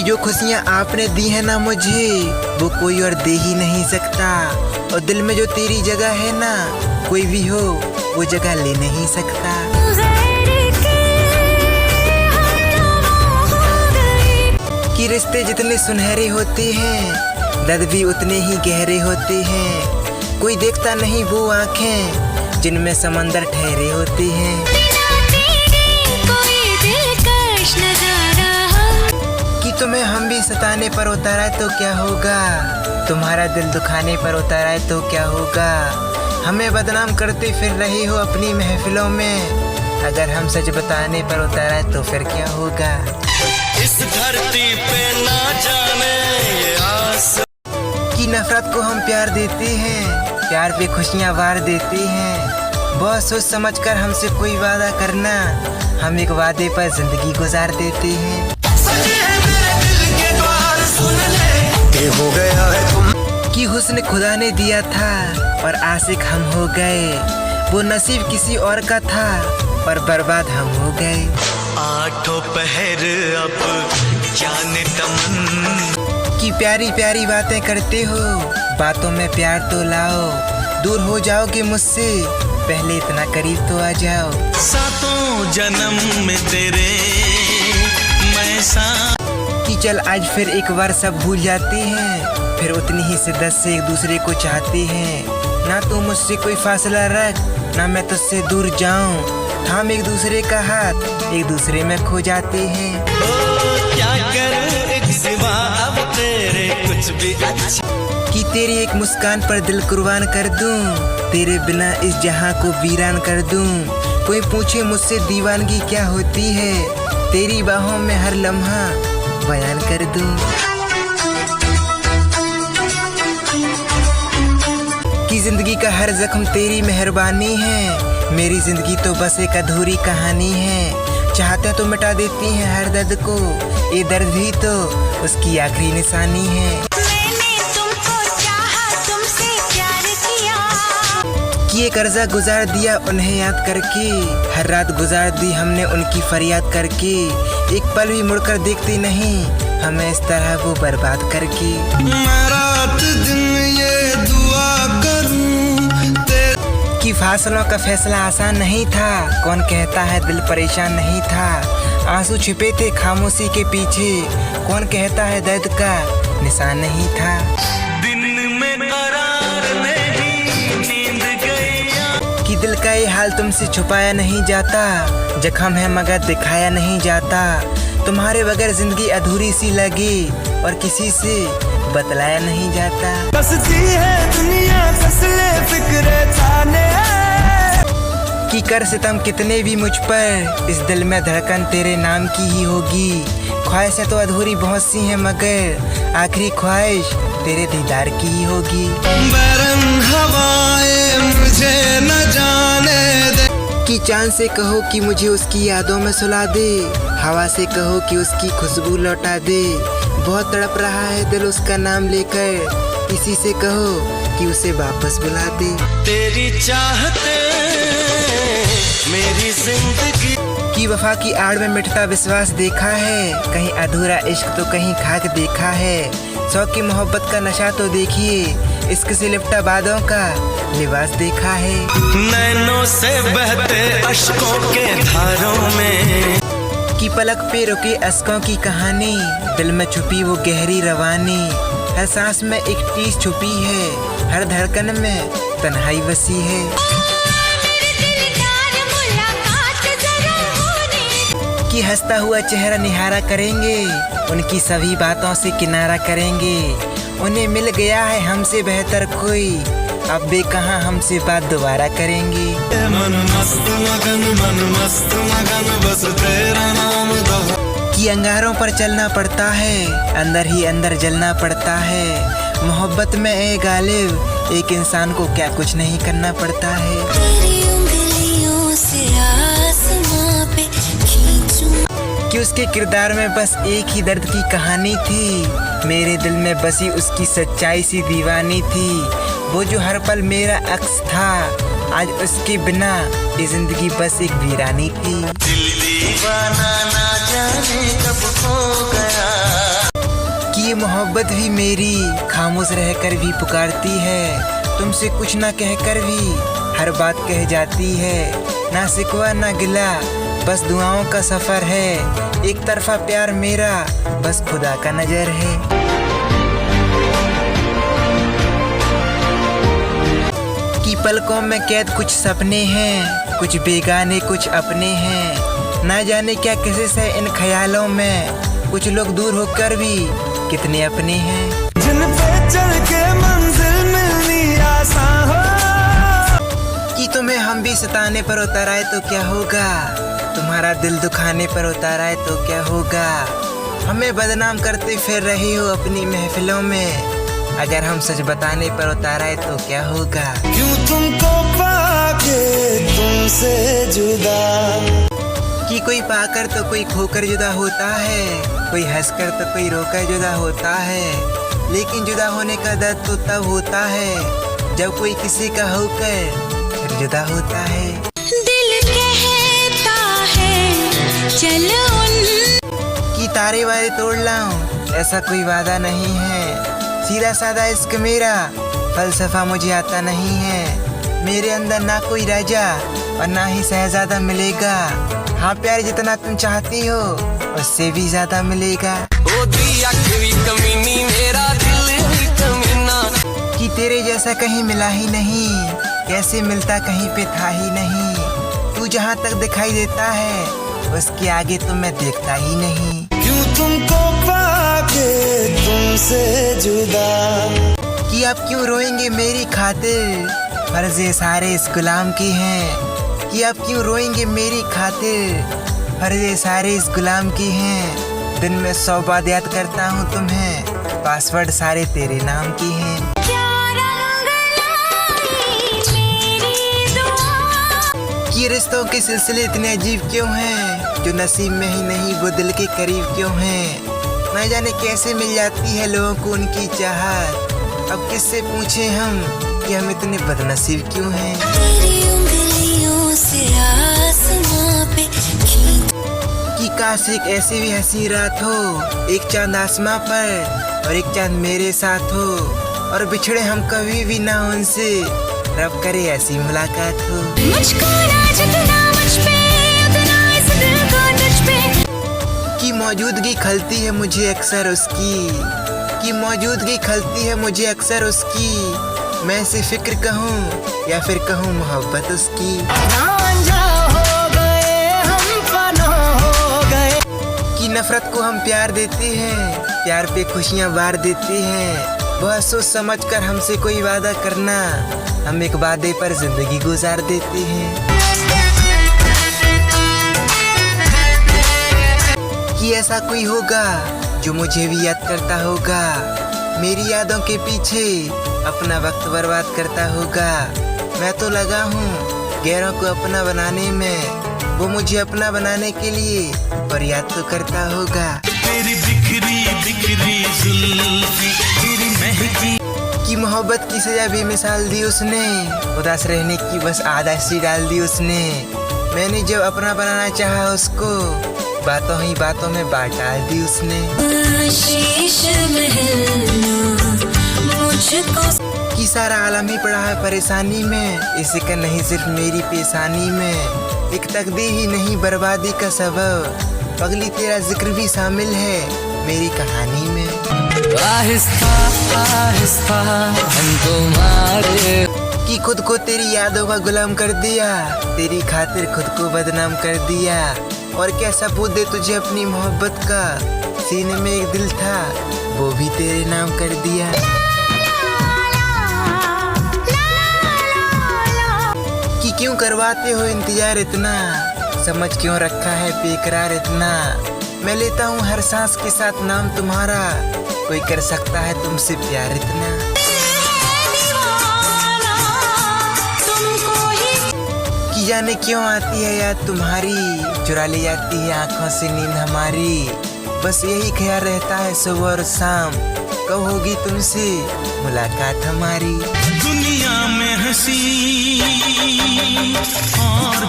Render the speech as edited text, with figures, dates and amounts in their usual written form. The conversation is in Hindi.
जो खुशियाँ आपने दी है ना मुझे, वो कोई और दे ही नहीं सकता। और दिल में जो तेरी जगह है ना, कोई भी हो वो जगह ले नहीं सकता। कि रिश्ते जितने सुनहरे होते हैं, दर्द भी उतने ही गहरे होते हैं। कोई देखता नहीं वो आँखें जिनमें समंदर ठहरे होते हैं। कि तुम्हें हम भी सताने पर उतारा तो क्या होगा, तुम्हारा दिल दुखाने पर उतारा है तो क्या होगा। हमें बदनाम करते फिर रहे हो अपनी महफिलों में, अगर हम सच बताने पर उतारा है तो फिर क्या होगा। इस धरती पे ना जाने ये आस कि नफरत को हम प्यार देते हैं, प्यार पे खुशियाँ वार देते हैं। बहुत सोच समझ कर हमसे कोई वादा करना, हम एक वादे पर जिंदगी गुजार देते हैं। हो गया है तुम कि हुस्न खुदा ने दिया था और आशिक हम हो गए। वो नसीब किसी और का था और बर्बाद हम हो गए। आठों पहर अब जाने तमन कि प्यारी प्यारी बातें करते हो, बातों में प्यार तो लाओ। दूर हो जाओगे मुझसे, पहले इतना करीब तो आ जाओ। सातों जन्म में तेरे मैं कि चल आज फिर एक बार सब भूल जाते हैं, फिर उतनी ही शिद्दत से एक दूसरे को चाहते हैं। ना तू मुझसे कोई फासला रख, ना मैं तुझसे दूर जाऊं। हम एक दूसरे का हाथ एक दूसरे में खो जाते हैं। क्या करूं एक सिवा अब तेरे कुछ भी अच्छा। कि तेरी एक मुस्कान पर दिल कुर्बान कर दूं, तेरे बिना इस जहां को वीरान कर दूं। कोई पूछे मुझसे दीवानगी क्या होती है, तेरी बाहों में हर लम्हा बयान कर दूं। कि जिंदगी का हर जख्म तेरी मेहरबानी है, मेरी जिंदगी तो बस एक अधूरी कहानी है। चाहते तो मिटा देती है हर दर्द को, ये दर्द ही तो उसकी आखिरी निशानी है। मैंने तुमको चाहा, तुमसे प्यार किया। कि ये कर्जा गुजार दिया उन्हें याद करके, हर रात गुजार दी हमने उनकी फरियाद करके। एक पल भी मुड़कर देखती नहीं हमें इस तरह वो बर्बाद करके। मैं रात दिन ये दुआ करूं कि फासलों का फैसला आसान नहीं था, कौन कहता है दिल परेशान नहीं था। आंसू छिपे थे खामोशी के पीछे, कौन कहता है दर्द का निशान नहीं था। दिन में करार नहीं नींद गई। कि दिल का ये हाल तुमसे छुपाया नहीं जाता, जख्म है मगर दिखाया नहीं जाता। तुम्हारे बगैर जिंदगी अधूरी सी लगी और किसी से बतलाया नहीं जाता। बसती है दुनिया फसले फिक्रे थाने। कि कर सितम कितने भी मुझ पर, इस दिल में धड़कन तेरे नाम की ही होगी। ख्वाहिशें तो अधूरी बहुत सी हैं मगर आखिरी ख्वाहिश तेरे दीदार की ही होगी। बरन हवाएं मुझे न जाने दे। कि चांद से कहो कि मुझे उसकी यादों में सुला दे, हवा से कहो कि उसकी खुशबू लौटा दे। बहुत तड़प रहा है दिल उसका नाम लेकर, किसी से कहो कि उसे वापस बुला दे। तेरी चाहते मेरी जिंदगी। कि वफा की आड़ में मिटता विश्वास देखा है, कहीं अधूरा इश्क तो कहीं खाक देखा है। शौक की मोहब्बत का नशा तो देखिए, इश्क से लिपटा बादों का लिबास देखा है। नैनों से बहते अश्कों के धारों में। कि पलक पे रुके अश्कों की कहानी, दिल में छुपी वो गहरी रवानी। हर सांस में एक टीस छुपी है, हर धड़कन में तन्हाई बसी है। कि हंसता हुआ चेहरा निहारा करेंगे, उनकी सभी बातों से किनारा करेंगे। उन्हें मिल गया है हमसे बेहतर कोई, अब वे कहाँ हमसे बात दोबारा करेंगे। मन मस्त मगन बस तेरा नाम दो। कि अंगारों पर चलना पड़ता है, अंदर ही अंदर जलना पड़ता है। मोहब्बत में ए गालिब, एक इंसान को क्या कुछ नहीं करना पड़ता है। तेरी उंगलियों से आसमां पे खींचूं। कि उसके किरदार में बस एक ही दर्द की कहानी थी, मेरे दिल में बसी उसकी सच्चाई सी दीवानी थी। वो जो हर पल मेरा अक्स था, आज उसके बिना ये जिंदगी बस एक वीरानी थी। दिल दीवाना ना जाने कब खो गया। ये मोहब्बत भी मेरी खामोश रहकर भी पुकारती है, तुमसे कुछ ना कहकर भी हर बात कह जाती है। ना शिकवा ना गिला बस दुआओं का सफर है, एक तरफा प्यार मेरा बस खुदा का नजर है। कि पलकों में कैद कुछ सपने हैं, कुछ बेगाने कुछ अपने हैं, ना जाने क्या किस्से है इन ख्यालों में, कुछ लोग दूर होकर भी कितने अपने हैं। जिन पे चल के मंजिल मिलनी आसान हो, कि तुम्हें हम भी सताने पर उतर आए तो क्या होगा, तुम्हारा दिल दुखाने पर उतर आए तो क्या होगा। हमें बदनाम करते फिर रही हो अपनी महफिलों में, अगर हम सच बताने पर उतर आए तो क्या होगा। क्यों तुमको पाके तुमसे जुदा, कि कोई पाकर तो कोई खोकर जुदा होता है, कोई हंसकर तो कोई रोकर जुदा होता है, लेकिन जुदा होने का दर्द तो तब होता है जब कोई किसी का होकर फिर जुदा होता है। दिल कहता है चलो कि तारे वारे तोड़ लाऊं ऐसा कोई वादा नहीं है, सीधा सादा इश्क मेरा फलसफा मुझे आता नहीं है। मेरे अंदर ना कोई राजा और ना ही शहजादा मिलेगा, हाँ प्यार जितना तुम चाहती हो उससे भी ज्यादा मिलेगा। ओ दिया कोई कमीनी मेरा दिल ही कमीना, कि तेरे जैसा कहीं मिला ही नहीं, कैसे मिलता कहीं पे था ही नहीं, तू जहाँ तक दिखाई देता है उसके आगे तो मैं देखता ही नहीं। क्यों तुमको पाके तुमसे जुदा, कि आप क्यों रोएंगे मेरी खातिर, फर्जे सारे इस गुलाम की हैं। कि आप क्यों रोएंगे मेरी खातिर, फर्जे सारे इस गुलाम की हैं। दिन में 100 बार याद करता हूँ तुम्हें, पासवर्ड सारे तेरे नाम की हैं। कि रिश्तों के सिलसिले इतने अजीब क्यों हैं, जो नसीब में ही नहीं वो दिल के करीब क्यों हैं। न जाने कैसे मिल जाती है लोगों को उनकी चाहत, अब किससे पूछे हम कि हम इतने बदनसीब क्यों हैं। तेरी उंगलियों से आसमां पे कि काश एक ऐसी भी हंसी रात हो, एक चांद आसमां पर और एक चांद मेरे साथ हो, और बिछड़े हम कभी भी ना उनसे, रब करे ऐसी मुलाकात हो। मुझको ना जितना मुझ पे उतना इस दिल को तुझ पे, कि मौजूदगी खलती है मुझे अक्सर उसकी, कि मौजूदगी खलती है मुझे अक्सर उसकी, मैं इसे फिक्र कहूँ या फिर कहूँ मोहब्बत उसकी। कि नफरत को हम प्यार देते हैं, प्यार पे खुशियाँ बार देते हैं, बहुत सोच समझ कर हमसे कोई वादा करना, हम एक वादे पर जिंदगी गुजार देते हैं। कि ऐसा कोई होगा जो मुझे भी याद करता होगा, मेरी यादों के पीछे अपना वक्त बर्बाद करता होगा। मैं तो लगा हूँ गैरों को अपना बनाने में, वो मुझे अपना बनाने के लिए पर याद तो करता होगा। तेरी बिखरी बिखरी जुल्फी, तेरी महकी, कि मोहब्बत की सजा बेमिसाल दी उसने, उदास रहने की बस आदत सी डाल दी उसने। मैंने जब अपना बनाना चाहा उसको, बातों ही बातों में बात डाल दी उसने। शीश महल मुझको कि सारा आलम ही पड़ा है परेशानी में, इसी का नहीं सिर्फ मेरी पेशानी में, एक तकदीर ही नहीं बर्बादी का सबब, पगली तेरा जिक्र भी शामिल है मेरी कहानी में। आहिस्ता आहिस्ता हम तुम्हारे, कि खुद को तेरी यादों का गुलाम कर दिया, तेरी खातिर खुद को बदनाम कर दिया, और क्या सबूत दे तुझे अपनी मोहब्बत का, सीने में एक दिल था वो भी तेरे नाम कर दिया। कि क्यों करवाते हो इंतजार इतना, समझ क्यों रखा है बेकरार इतना, मैं लेता हूँ हर सांस के साथ नाम तुम्हारा, कोई कर सकता है तुमसे प्यार इतना। कि जाने क्यों आती है याद तुम्हारी, चुरा ले जाती है आंखों से नींद हमारी, बस यही ख्याल रहता है सुबह और शाम, कब होगी तुमसे मुलाकात हमारी। दुनिया में हंसी और